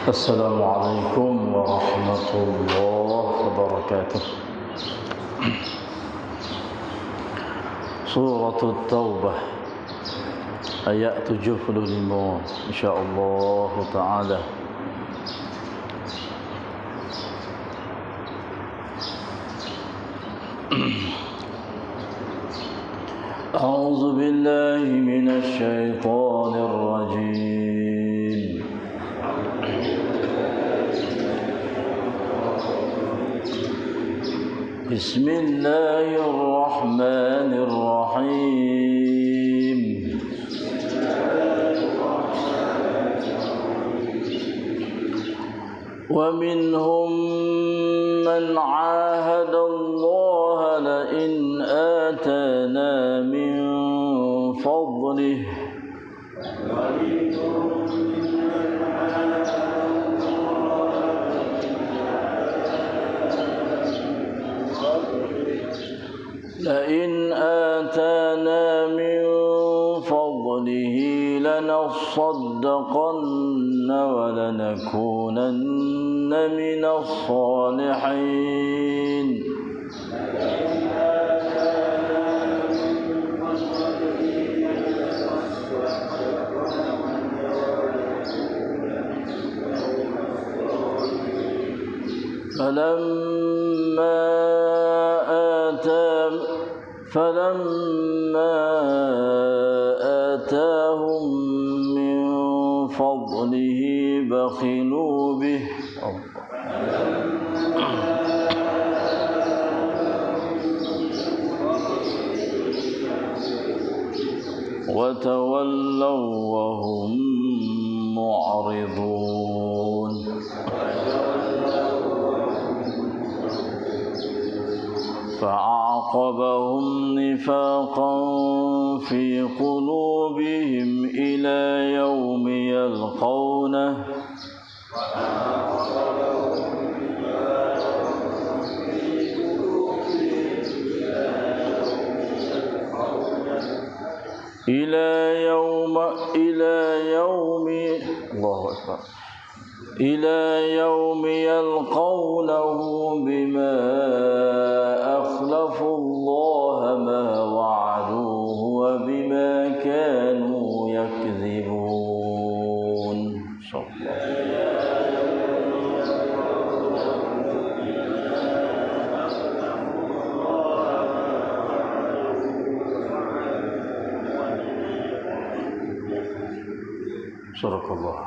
السلام عليكم ورحمة الله وبركاته. سورة التوبة ayat 75 insyaallah taala. أعوذ بالله من الشيطان الرجيم. بسم الله الرحمن الرحيم. ومنهم من عاهد الله لئن آتانا من فضله لنصدقن ولنكونن من الصالحين. فلما آتاهم من فضله بخلوا به وتولوا وهم معرضون. فأعقبهم نفاقا في قلوبهم إلى يوم يلقونه إلى يوم يلقونه بما أخلفوا الله ما وعدوه وبما كانوا يكذبون. Subhanallah.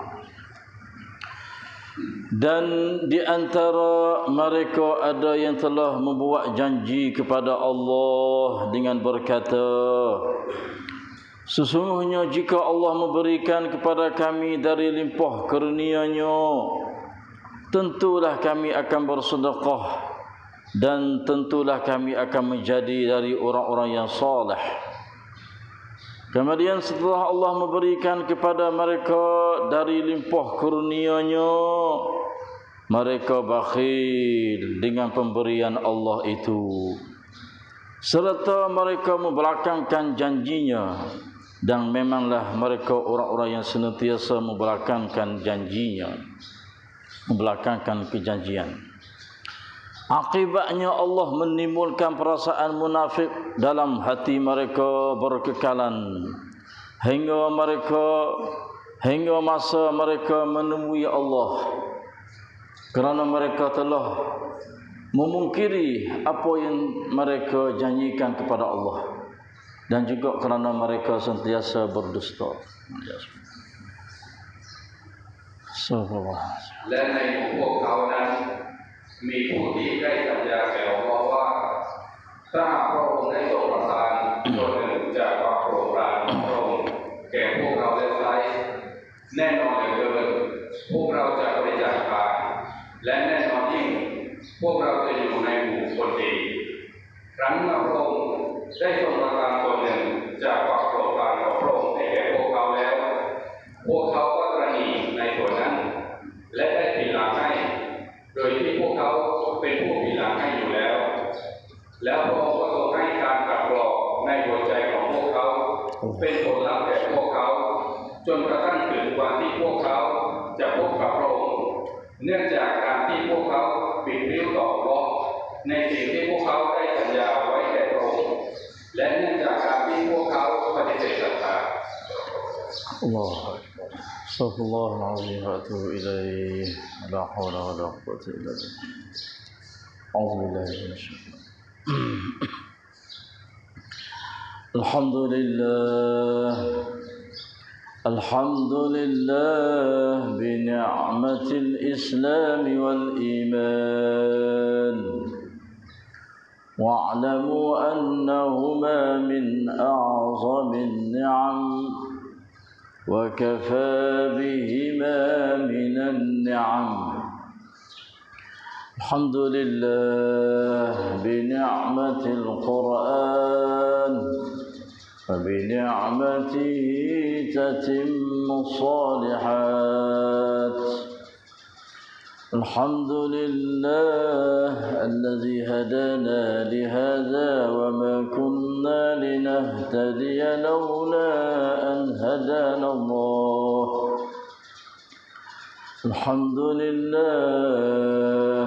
Dan di antara mereka ada yang telah membuat janji kepada Allah dengan berkata, sesungguhnya jika Allah memberikan kepada kami dari limpah kurnia-Nya, tentulah kami akan bersedekah dan tentulah kami akan menjadi dari orang-orang yang saleh. Kemudian setelah Allah memberikan kepada mereka dari limpah kurnia-Nya, mereka bakhil dengan pemberian Allah itu, serta mereka membelakangkan janjinya, dan memanglah mereka orang-orang yang senantiasa membelakangkan janjinya, membelakangkan kejanjian. Akibatnya Allah menimbulkan perasaan munafik dalam hati mereka berkekalan hingga masa mereka menemui Allah, kerana mereka telah memungkiri apa yang mereka janjikan kepada Allah, dan juga kerana mereka sentiasa berdusta. Subhanallah. และในพวกเขานั้นมีผู้ที่ได้สัญญาแก่อัลเลาะห์ว่าถ้าพระองค์ได้ทรงประทานส่วนหนึ่งจากความโปรดปรานของพระองค์แก่พวกเราและไซแน่นอนเหลือเกินพวกเราจะบริจาคทานและแน่นอนยิ่งพวกเราจะอยู่ในหมู่คนดีครั้งเมื่อพระองค์ได้ทรงประทานส่วนหนึ่งจากความโปรดปรานของพระองค์แก่พวกเขาแล้วพวกเขาก็ตระหนี่ในส่วนนั้นและได้ผิดหลังให้โดยที่พวกเขาเป็นผู้ผิดหลังให้อยู่แล้วพระองค์ก็ทรงให้การกลับกรอกในหัวใจของพวกเขาเป็นผลลัพธ์แก่พวกเขาจนกระทั่งถึงวันที่พวกเขาจะพบกับพระองค์ เนื่องจากการที่พวกเขาบิดพลิ้วต่ออัลเลาะห์ในสิ่งที่พวกเขาได้สัญญาไว้แก่พระองค์และเนื่องจากการที่พวกเขาปฏิเสธศรัทธา الله أكبر استغفر الله العظيم وأتوب إليه لا حول ولا قوة إلا بالله أعوذ بالله من الشيطان الحمد لله بنعمة الإسلام والإيمان واعلموا أنهما من أعظم النعم وكفى بهما من النعم الحمد لله بنعمة القرآن وبنعمته تتم الصالحات الحمد لله الذي هدانا لهذا وما كنا لنهتدي لولا أن هدانا الله الحمد لله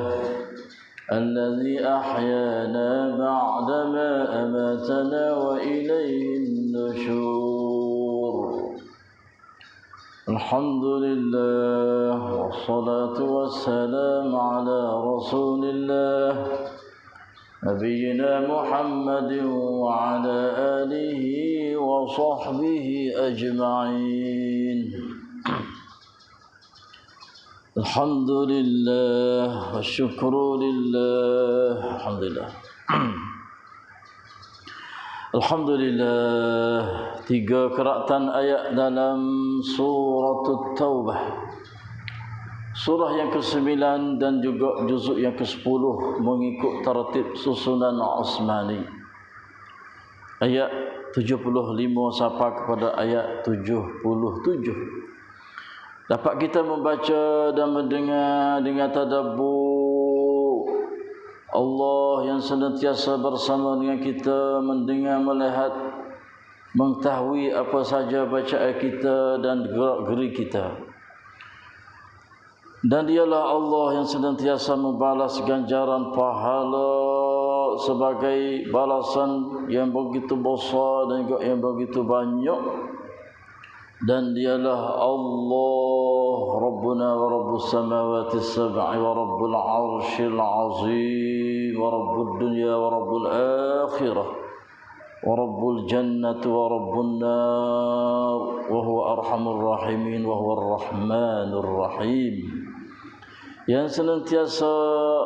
الذي أحيانا بعدما أماتنا وإليه النشور الحمد لله والصلاة والسلام على رسول الله نبينا محمد وعلى آله وصحبه أجمعين الحمد لله والشكر لله الحمد لله Alhamdulillah, 3 keratan ayat dalam surah Taubah, surah yang ke-9 dan juga juzuk yang ke-10 mengikut tertib susunan Utsmani. Ayat 75 sampai kepada ayat 77. Dapat kita membaca dan mendengar dengan tadabbur Allah yang senantiasa bersama dengan kita, mendengar, melihat, mengetahui apa saja bacaan kita dan gerak-geri kita. Dan dialah Allah yang senantiasa membalas ganjaran pahala sebagai balasan yang begitu besar dan juga yang begitu banyak. Dan dialah Allah Rabbuna wa Rabbus samawati sab'i wa Rabbul arshil azim wa Rabbud dunya wa Rabbul akhirah wa Rabbul jannati wa Rabbun nar wa huwa arhamur rahimin wa huwa ar-rahmanur rahim, yang senantiasa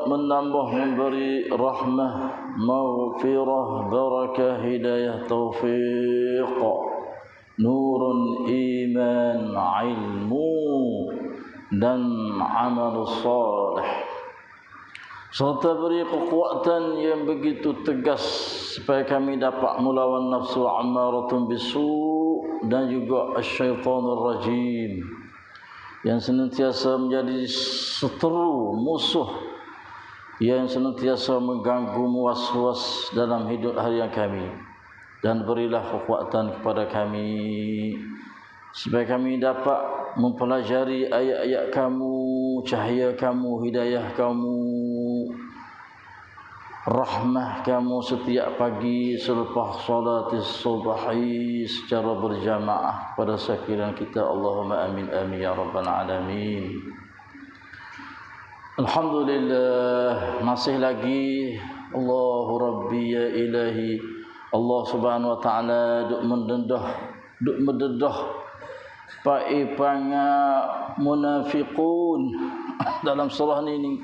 menambah, memberi rahmah, maghfirah, barakah, hidayah, taufiq, nurun, iman, ilmu dan amal salih, serta beri kekuatan yang begitu tegas supaya kami dapat melawan nafsu ammaratun bisu dan juga asyaitanur rajim yang senantiasa menjadi seteru, musuh yang senantiasa mengganggu, was-was dalam hidup harian kami. Dan berilah kekuatan kepada kami supaya kami dapat mempelajari ayat-ayat kamu, cahaya kamu, hidayah kamu, rahmah kamu setiap pagi selepas salat subuhi secara berjamaah pada sekalian kita. Allahumma amin amin ya rabbal alamin. Alhamdulillah, masih lagi Allahu Rabbi ya ilahi, Allah Subhanahu wa taala duk mendedah paipanga munafiqun dalam surah ini.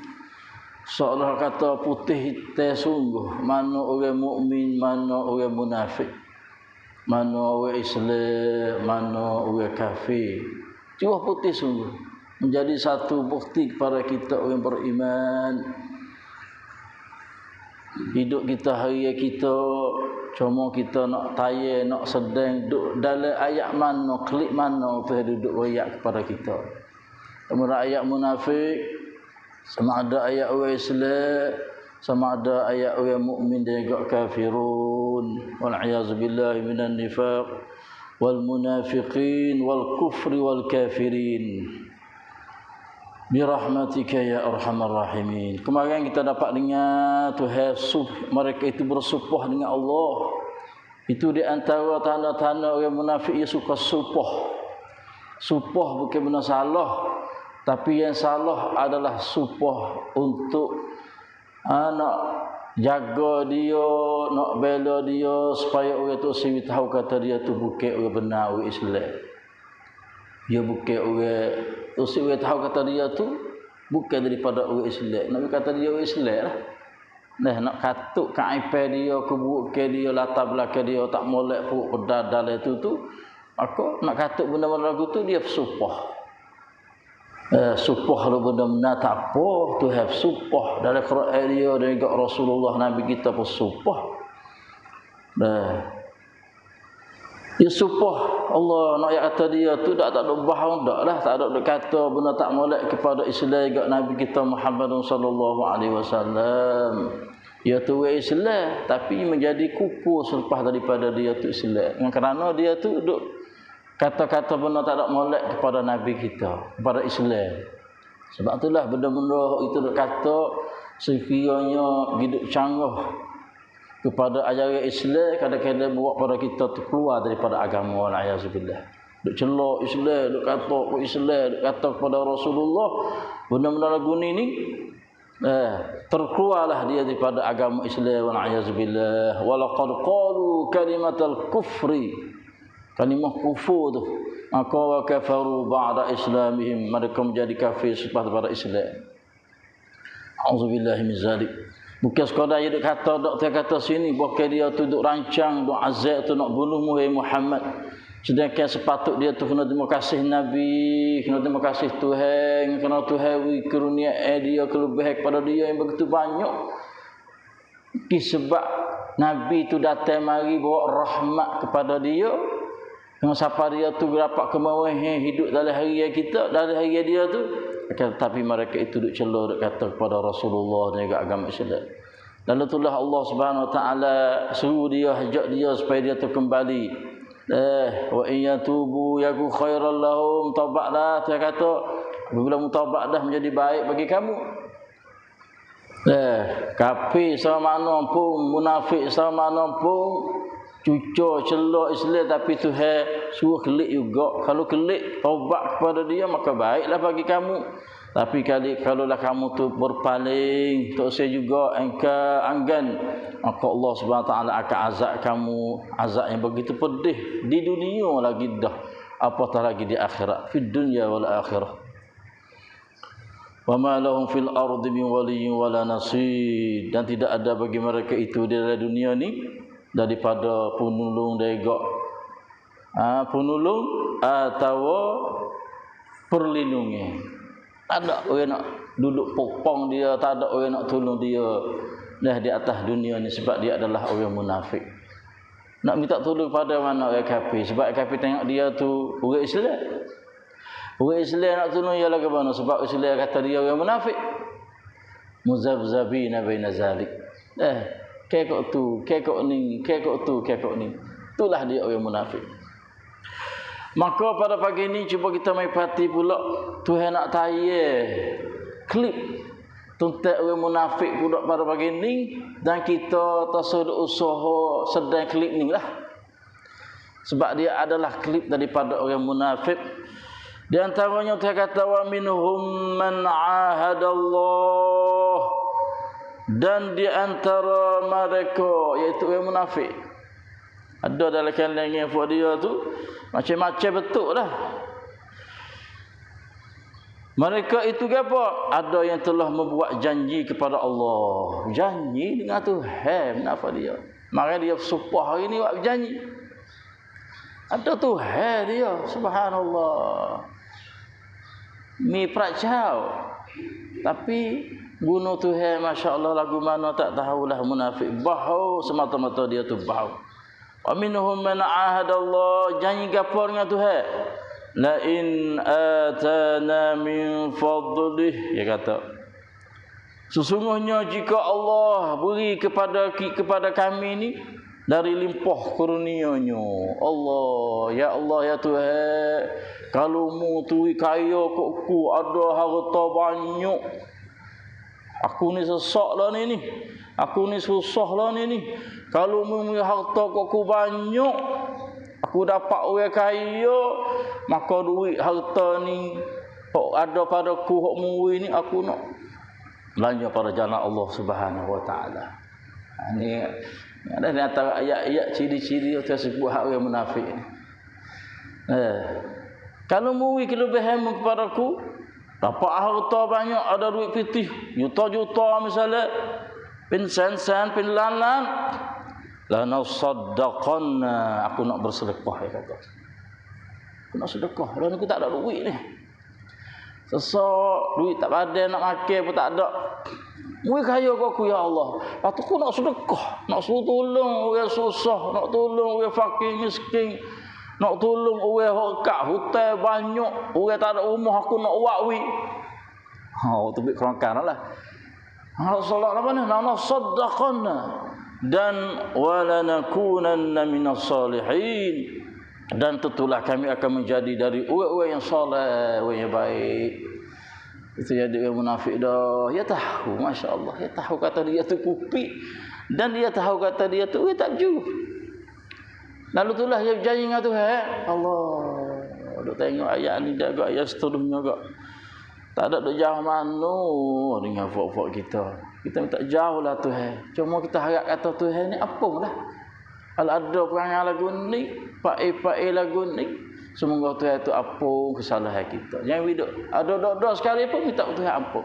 Seolah kata putih hitam sungguh, mana orang mukmin, mana orang munafik, mana orang Islam, mana orang kafir. Cuma putih sungguh, menjadi satu bukti kepada kita orang beriman. Hidup kita, hari kita, cuma kita nak tayar, nak sedang duduk dalam ayat mana, klik mana tu duduk ayat kepada kita. Kemudian ayat munafik, sama ada ayat orang Islam, sama ada ayat orang mukmin dan juga kafirun. Wal'iyazubillahi minan nifaq wal munafiqin wal kufri wal kafirin. Birahmatika ya arhamar rahimin. Kemarin kita dapat dengar Tuhan mereka itu bersumpah dengan Allah. Itu di antara tanda-tanda orang munafik yang suka sumpah. Sumpah bukan benar salah, tapi yang salah adalah sumpah untuk nak jaga dia, nak bela dia supaya orang tu sini tahu kata dia tu bukan orang benar, orang Islam. Dia bukan orang tu orang tahu kata dia tu bukan daripada orang Islam. Nak kata dia orang Islam lah. Nah, nak katuk kaipan dia, keburukan dia, latar belakang dia tak molek perut pedadal itu tu, maka nak katuk benda-benda lagu tu dia sumpah. Sumpah lu benda-benda tak apa, tu have sumpah dalam Quran dia dan juga Rasulullah Nabi kita pun sumpah. Dia sumpah Allah nak kata dia tu tak ada bohong dak lah, tak ada kata benda tak molek kepada Islam juga Nabi kita Muhammad sallallahu alaihi wasallam. Dia tu Islam tapi menjadi kuku selepas daripada dia tu Islam. Yang kerana dia tu duk kata-kata benda tak ada molek kepada Nabi kita, kepada Islam. Sebab itulah benda-benda itu duk kata sekiranya hidup canggah kepada ajaran Islam, kadang-kadang buat pada kita keluar daripada agama. Alhamdulillah. Duk celak Islam, duk kata ke Islam, duk kata kepada Rasulullah, benda-benda lagu ni terkeluarlah dia daripada agama Islam. Alhamdulillah. Walaqad qalu kalimatal kufri, kalimah kufur tu, maka wa kafaru ba'da islamihim, mereka menjadi kafir selepas daripada Islam. Auzubillah min zalik. Bukan sekadar dia kata doktor kata sini bukan dia tu duk rancang duk azab tu nak bunuh Muhammad. Sedangkan sepatut dia tu kena terima kasih Nabi, kena terima kasih Tuhan, kena Tuhan kurnia dia kelebihan kepada dia yang begitu banyak. Sebab Nabi tu datang mari bawa rahmat kepada dia. Dengan siapa dia tu dapat kemahiran hidup dalam hari kita, dalam hari dia tu. Tapi mereka itu duk celah duk kata kepada Rasulullah dan juga agama Islam. Lalu itulah Allah Subhanahu Wa Taala suruh dia, ajak dia supaya dia tu kembali. Wa in yatubu yaku khairal lahum, taubatlah. Dia kata apabila mutabat dah menjadi baik bagi kamu. Kafir sama mana pun, munafik sama mana pun, cucur celah Islam tapi Tuhan suruh kelik juga. Kalau kelik taubat kepada dia maka baiklah bagi kamu. Tapi kalaulah kamu tu berpaling, tak usah juga engkau anggan, maka Allah Subhanahu Wa Taala akan azab kamu, azab yang begitu pedih di dunia lagi dah, apatah lagi di akhirat, fid dunya wal akhirah. Wa ma lahum fil ardi min waliyyin wala nasir, dan tidak ada bagi mereka itu di dalam dunia ni daripada penolong degok, penolong atau perlindungan. Tak ada orang nak duduk popong dia, tak ada orang nak tolong dia dah di atas dunia ni, sebab dia adalah orang munafik. Nak minta tolong pada mana orang kafir, sebab kafir tengok dia tu orang Islam. Orang Islam nak tolong ialah ke mana, sebab Islam kata dia orang munafik. Muzabzabina baina zalik. Kekok tu, kekok ni, kekok tu, kekok ni. Itulah dia orang munafik. Maka pada pagi ini cuba kita mai perhati pula Tuhan nak tayar klip tentang orang munafik pula pada pagi ini, dan kita tersudut usaha sedang klip ni lah. Sebab dia adalah klip daripada orang munafik. Di antaranya Tuhan kata wa minhum man ahadallah, dan di antara mereka iaitu orang munafik ada dalam kalangan buat dia tu macam-macam betul lah. Mereka itu apa? Ada yang telah membuat janji kepada Allah. Janji dengan Tuhan. Kenapa dia? Maka dia sumpah hari ni buat janji. Ada Tuhan dia. Subhanallah. Ni pracau. Tapi guna Tuhan, Masya Allah, lagu mana tak tahulah munafik. Bau semata-mata dia tu bau. Wa minhum man ahadallah, janji gapo dengan Tuhan. La in atana min fadlih, dia kata sesungguhnya jika Allah beri kepada kami ni dari limpah kurnia-Nya. Allah, ya Tuhan, kalau mu tu kaya kokku ada harta banyak, aku ni sesak lah ni. Aku ni susah lah ni. Kalau mu harta kokku banyak, aku dapat orang kaya, maka duit harta ni ada padaku hak mu ni aku nak belanja pada jalan Allah Subhanahu Wa Taala. Ni ada di antara ayat-ayat ciri-ciri tersebut hak orang munafik ni. Kalau mu kelebihan kepadaku, dapat harta banyak, ada duit pitih, juta-juta misalnya, pin sen-sen, pin lan-lan, la nasaddaqanna, aku nak bersedekah, ya kata. Aku nak sedekah, dan aku tak ada duit ni. Sesak, duit tak ada, nak makan pun tak ada. Mu kaya aku, ya Allah. Lepas tu aku nak sedekah, nak suruh tolong orang susah, nak tolong orang fakir miskin, nak tolong orang kat hutan banyak, orang tak ada rumah, aku nak wakwi. Tu bik kerangkan lah. Salat apa ni? Nama saddaqana dan walanakunanna minas salihin, dan tentulah kami akan menjadi dari orang-orang yang soleh, orang yang baik. Itu jadi orang munafik dah. Dia tahu, masya-Allah, dia tahu kata dia tu kupi, dan dia tahu kata dia tu tak jujur. Lalu itulah dia berjanji dengan Tuhan. Allah, duk tengok ayat ni dah agak, ayat seterusnya agak. Tak ada duk jauh mana dengan fok-fok kita. Kita minta jauh lah Tuhan. Cuma kita harap kata Tuhan ni apa lah. Kalau ada perangai lagu ni, pakai lagu ni, semoga Tuhan tu apa kesalahan kita. Jangan hidup ada doa sekali pun minta Tuhan ampun.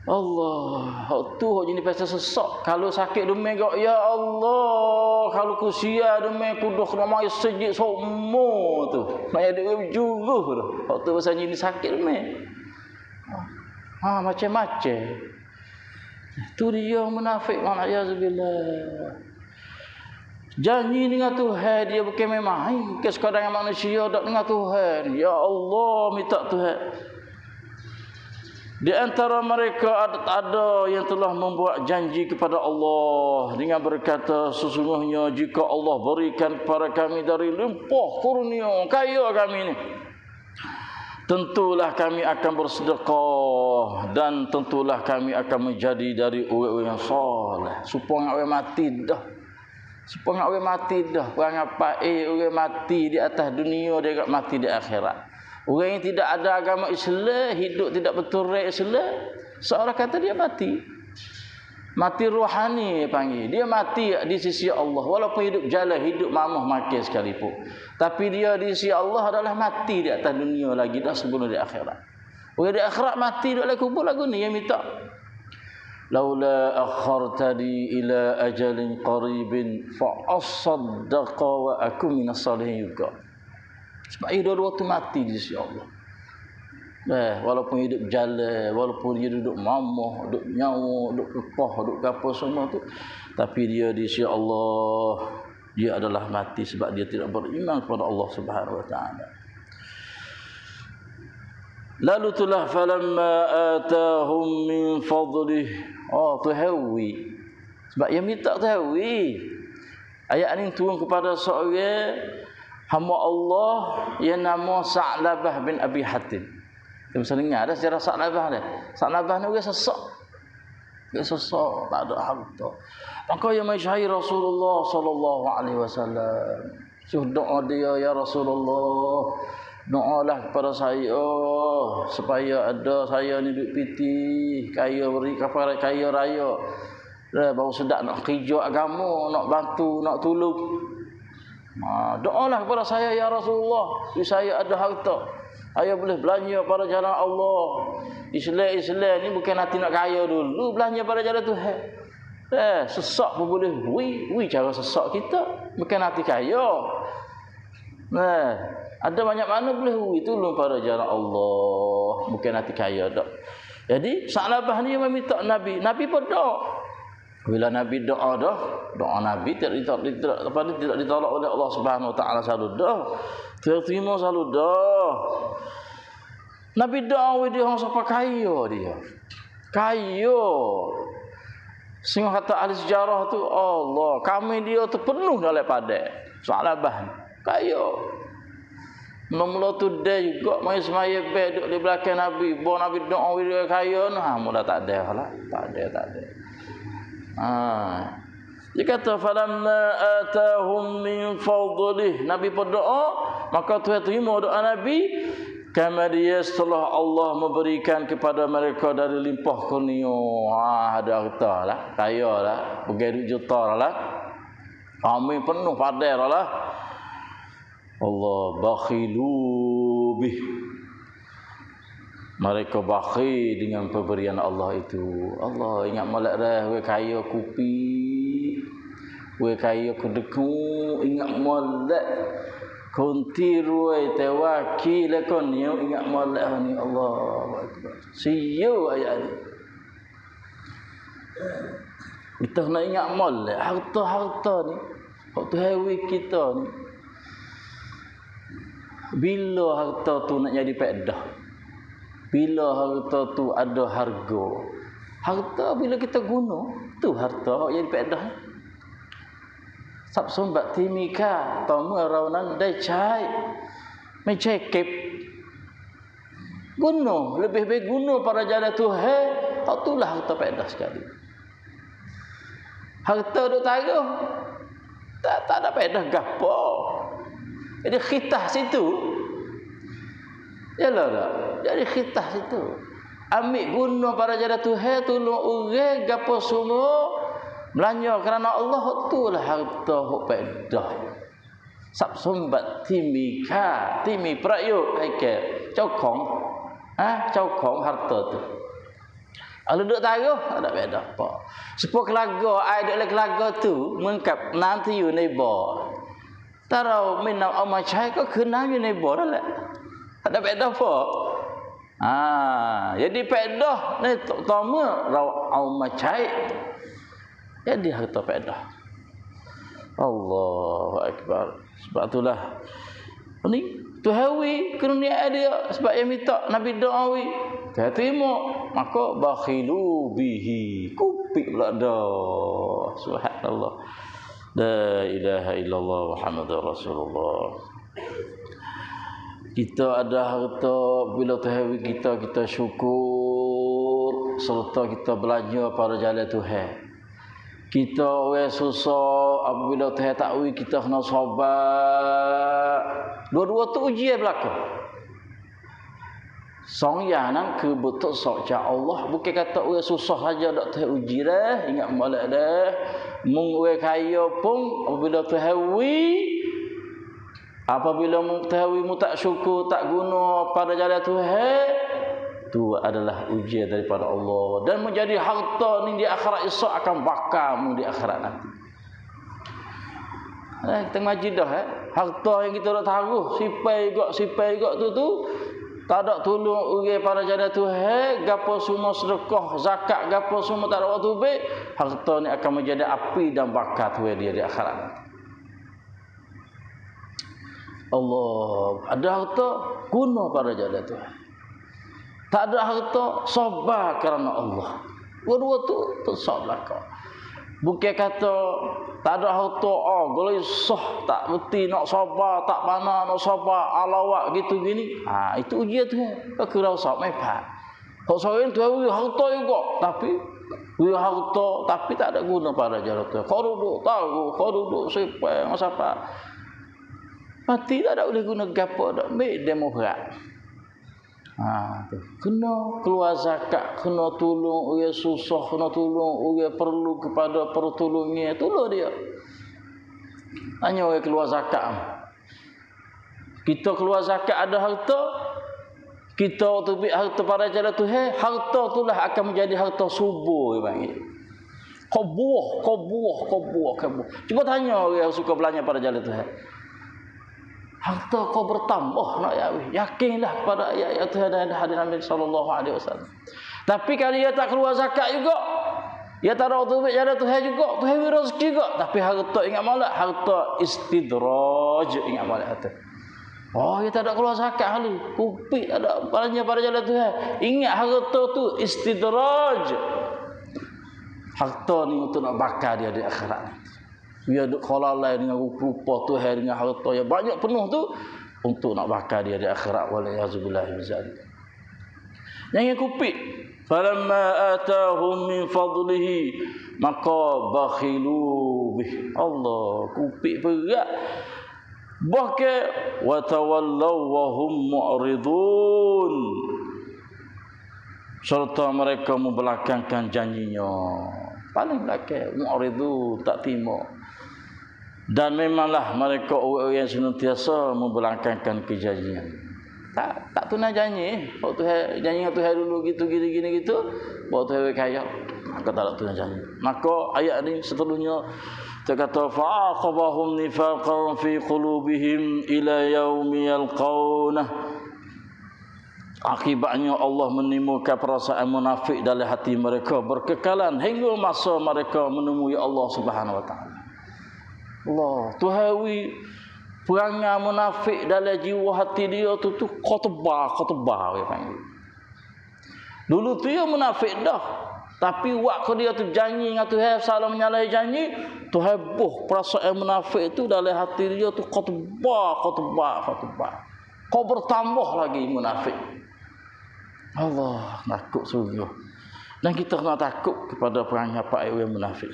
Allah, tu hak jenis pasal sesak. Kalau sakit demam gak, ya Allah, kalau kusia demam kuduh kena mai sejik semua tu. Nak ada juruh tu. Hak tu pasal jenis sakit demam. Macam-macam. Tu dia munafik, ma'ayazubillah. Janji dengan Tuhan dia bukan memang ke sekadar dengan manusia, dak dengan Tuhan. Ya Allah, minta Tuhan. Di antara mereka ada yang telah membuat janji kepada Allah dengan berkata, sesungguhnya jika Allah berikan kepada kami dari limpah kurnia kaya kami ini, tentulah kami akan bersedekah, dan tentulah kami akan menjadi dari orang-orang yang soleh. Supaya orang mati dah. Supaya orang mati dah. Orang apa orang mati di atas dunia, dia tak mati di akhirat. Orang yang tidak ada agama Islam, hidup tidak betul Islam, seorang kata dia mati. Mati rohani panggil. Dia mati di sisi Allah. Walaupun hidup jalan, hidup mamah makan sekalipun. Tapi dia di sisi Allah adalah mati di atas dunia lagi dah sebelum di akhirat. Orang di akhirat mati duduk dalam kubur lagu ni yang minta. Laula akhartani ila ajalin qaribin fa asaddaqa wa akum minas salihin juga. Sebab dia dua-dua tu mati di sisi Allah. Walaupun hidup jalan, walaupun dia duduk mamah, duduk nyawa, duduk kekah, duduk apa semua tu, tapi dia di sisi Allah, dia adalah mati sebab dia tidak beriman kepada Allah Subhanahu Wa Taala. Lalu itulah falamma atahum min fadlih. Tu hawi. Sebab yang minta tu hawi. Ayat ni turun kepada seorang hamba Allah yang nama Sa'labah bin Abi Hatim. Kita bisa dengar ada sejarah Sa'labah dia. Sa'labah ni orang sesak. Dia sesak, tak ada harta. Maka yang mensyahir Rasulullah sallallahu alaihi wasallam. Suruh doa dia, ya Rasulullah, doalah kepada saya supaya ada saya ni duit piti, kaya beri kepada kaya raya. Baru sedap nak kerja agama, nak bantu, nak tolong. Doalah kepada saya ya Rasulullah, saya ada harta, saya boleh belanja pada jalan Allah. Islam ni bukan nanti nak kaya dulu, belanja pada jalan Tuhan. Sesak pun boleh. Cara sesak kita bukan nanti kaya. Ada banyak mana boleh tolong pada jalan Allah, bukan nanti kaya dak. Jadi Sa'labah ni meminta Nabi pun doa. Bila Nabi doa Nabi tidak ditolak oleh Allah Subhanahu Wa Taala selalu dah. Terima selalu dah. Nabi doa dia orang siapa kaya dia. Kaya. Sehingga kata ahli sejarah tu, Allah, kami dia tu penuh dalam padai. Soal bahan. Kayo. Mula-mula tu dia juga mai semaya duduk di belakang Nabi. Bawa Nabi doa dia kaya nah, mula tak ada lah. Tak ada. Dia kata falamma atahum min fadlih. Nabi berdoa, maka Tuhan terima doa Nabi. Kama dia setelah Allah memberikan kepada mereka dari limpah kurnia. Ada harta lah, kaya lah, begitu juta lah. Kami penuh padai lah. Allah bakhilu bih. Mereka bakhil dengan pemberian Allah itu. Allah ingat molek dah, we kaya kupi, we kaya kedeku, ingat molek kunti ruai tewaki lekon ni ingat molek ni Allah. Siyo ayat ni. Kita nak ingat molek harta-harta ni. Waktu hewi kita ni. Bila harta tu nak jadi pedah? Bila harta tu ada harga? Harta bila kita guna, tu harta jadi pedah. Sab sombat timika, tamu raunan dai cai. Mai cai kep. Guna, lebih-lebih guna para jalan tu itulah harta pedah sekali. Harta duk taruh tak ada pedah gapo. Jadi khitah situ. Yalah tak? Jadi khitah situ. Ambil guna para jalan Tuhan, tolong orang gapo semua belanja kerana Allah, itulah harta hok pedah. Sab sombat timika, timi prayuk haike. Cokong. Cokong harta tu. Kalau duk taruh ada beda apa. Supaya kelaga ai duk le kelaga tu mengkap nanti you neighbor. Tarau minam ama chai ko kenal you neighbor lah. Ada beda apa? Jadi pedah ni pertama rau ama chai. Jadi harta pedah. Allahu akbar. Sebab itulah ni tu hawi kurnia dia sebab yang minta Nabi doawi. Dia terima, maka bakhilu bihi. Kupik pula dah. Subhanallah. La ilaha illallah Muhammadur Rasulullah. Kita ada harta bila Tuhan kita syukur serta kita belanja pada jalan Tuhan. Kita orang susah apabila Tuhan tak ui kita kena sabar. Dua-dua tu ujian berlaku. Song yang nang ke betul sok Allah bukan kata orang susah saja dak Tuhan uji dah, ingat molek dah. Mung orang kaya pun apabila Tuhan ui apabila mengetahui mu tak syukur, tak guna pada jalan Tuhan, itu adalah ujian daripada Allah dan menjadi harta ni di akhirat esok akan bakar mu di akhirat nanti. Kita ngaji dah harta yang kita nak taruh sipai gak tu tak ada tolong orang pada jalan Tuhan, gapo semua sedekah, zakat, gapo semua tak ada waktu baik, harta ni akan menjadi api dan bakar Tuhan dia di akhirat nanti. Allah, ada harta guna pada jalan Tuhan. Tak ada harta sabar kerana Allah. Dua-dua tu sabar kau. Bukan kata tak ada harta kalau sah tak berti nak sabar, tak mana nak sabar, alawak gitu gini. Itu ujian Tuhan. Kau kira usah mepat. Kau seorang tu harta juga, tapi harta tapi tak ada guna pada jalan Tuhan. Kau duduk tahu, kau duduk siapa, siapa. Mati tak ada boleh guna gapo dak baik demo berat. Kena keluar zakat, kena tolong orang susah, kena tolong orang perlu kepada pertolongan, tolong dia. Hanya orang keluar zakat. Kita keluar zakat ada harta, kita tu harta para jalan Tuhan, harta itulah akan menjadi harta subur bang. Kau buah. Cuba tanya orang yang suka belanja pada jalan Tuhan. Harta kau bertambah nak yakinlah kepada ayat-ayat Tuhan dan hadis Nabi sallallahu alaihi wasallam. Tapi kalau dia tak keluar zakat juga, dia tak ada waktu jalan Tuhan juga, Tuhan beri rezeki juga, tapi harta ingat malah harta istidraj, ingat malah harta. Dia tak ada keluar zakat kali. Kupik tak ada belanja pada jalan Tuhan. Ingat harta tu istidraj. Harta ni untuk nak bakar dia di akhirat. Dia duk khalalai dengan rupa Tuhan dengan harta yang banyak penuh tu untuk nak bakar dia di akhirat. Waliyahzubillahi min zalik. Yang kupik, falamma atahum min fadlihi maka bakhilu bih. Allah kupik berat. Bahkan wa tawallaw wa hum mu'ridun. Serta mereka membelakangkan janjinya. Paling belakang mu'ridun, tak terima. Dan memanglah mereka orang yang senantiasa membelakangkan kejanjian. Tak tunai janji. Waktu janji dengan Tuhan dulu gitu gini gitu. Waktu kaya maka tak tunai janji. Maka ayat ni seterusnya terkata fa'aqabahum nifaqan fi qulubihim ila yaumi yalqaunah. Akibatnya Allah menimbulkan perasaan munafik dalam hati mereka berkekalan hingga masa mereka menemui Allah Subhanahu wa taala. Allah tuhawi perangai munafik dalam jiwa hati dia tu khotbah dia panggil. Dulu tu dia munafik dah, tapi waktu dia tu janji dengan Tuhan salah menyalahi janji, Tuhan buh perasaan munafik itu dalam hati dia tu khotbah. Kau bertambah lagi munafik. Allah takut sungguh. Dan kita kena takut kepada perangai orang munafik.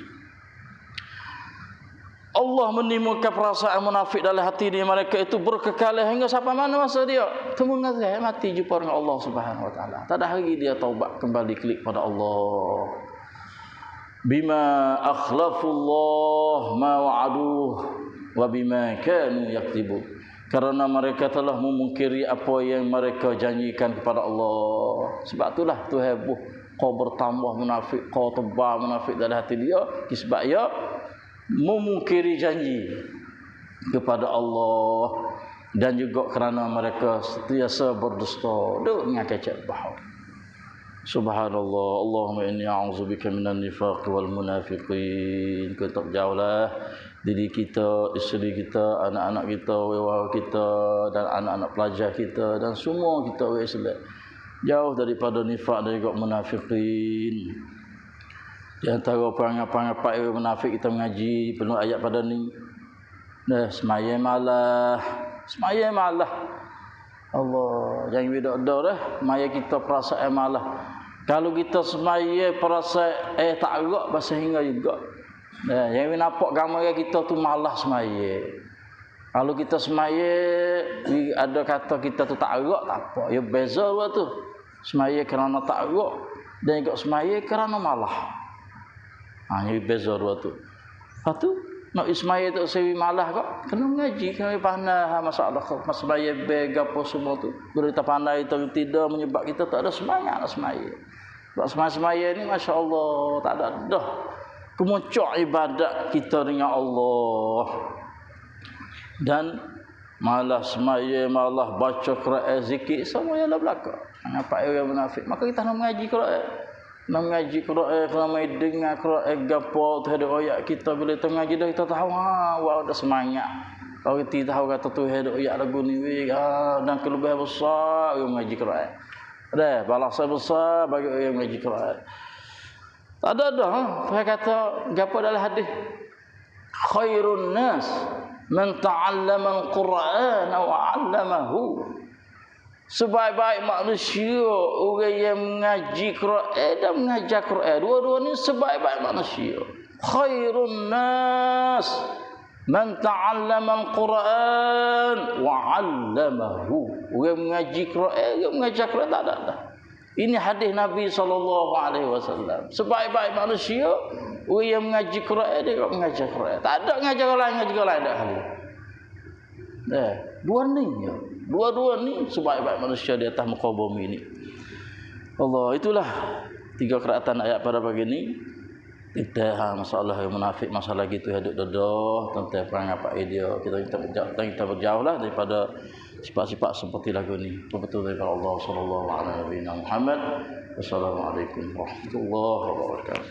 Allah menimbulkan perasaan munafik dalam hati dia mereka itu berkekalan hingga sampai mana masa dia temu dengan mati jumpa dengan Allah Subhanahu wa taala. Tak ada hari dia taubat kembali klik pada Allah. Bima akhlafullah ma wa'aduh wa bima kanu yaktibun. Karena mereka telah memungkiri apa yang mereka janjikan kepada Allah. Sebab itulah Tuhan buh kau bertambah munafik, kau tebal munafik dalam hati dia sebab ia memungkiri janji kepada Allah dan juga kerana mereka sentiasa berdusta duk ngakecek bahau. Subhanallah, Allahumma inni a'udzubika minan nifaq wal munafiqin. Kita jauhlah diri kita, isteri kita, anak-anak kita, wawa kita dan anak-anak pelajar kita dan semua kita orang Islam jauh daripada nifaq dan juga munafiqin. Di antara perangai-perangai orang munafik kita mengaji penuh ayat pada ni. Dah semaya malah. Allah, jangan beda dah. Maya kita perasaan malah. Kalau kita semaya perasaan tak agak bahasa hingga juga. Nah, yang nampak gambar kita tu malah semaya. Kalau kita semaya ada kata kita tu tak agak tak apa. Ya beza dua tu. Semaya kerana tak agak dan juga semaya kerana malah. Ini beza dua tu. Lepas tu nak Ismail tu sewi malah kok kena mengaji kena pandai masalah semaya beg apa semua tu. Bila kita pandai itu tidak menyebab kita tak ada semangat nak semaya. Sebab semaya ni masya-Allah tak ada dah kemuncak ibadat kita dengan Allah. Dan malah semaya, malah baca Quran, zikir semua yang belaka. Nampak orang munafik. Maka kita nak mengaji Quran. Nak mengaji Quran, kalau mai dengar Quran gapo terhadap ayat kita bila kita mengaji dah kita tahu wah ada semangat. Kalau kita tahu kata Tuhan ayat lagu ni dan kelebihan besar yang mengaji Quran. Dah balasan besar bagi orang yang mengaji Quran. Tak ada dah. Tuhan kata gapo dalam hadis khairun nas man ta'allama al-Quran wa 'allamahu. Sebaik-baik manusia orang yang mengaji Quran dan mengajar Quran. Dua-dua ni sebaik-baik manusia. Khairun nas man ta'allama al-Quran wa 'allamahu. Orang mengaji Quran, orang mengajar Quran tak ada. Ini hadis Nabi SAW. Sebaik-baik manusia orang yang mengaji Quran dia juga mengajar Quran. Tak ada mengajar lain dah hari. Dua-dua ni sebaik-baik manusia di atas muka bumi ini. Allah, itulah tiga keratan ayat pada pagi ini. Kita masalah yang munafik, masalah gitu hidup dodoh tentang perang apa dia. Kita berjauhlah daripada sifat-sifat seperti lagu ni. Betul daripada Allah sallallahu alaihi Muhammad. Wassalamualaikum warahmatullahi wabarakatuh.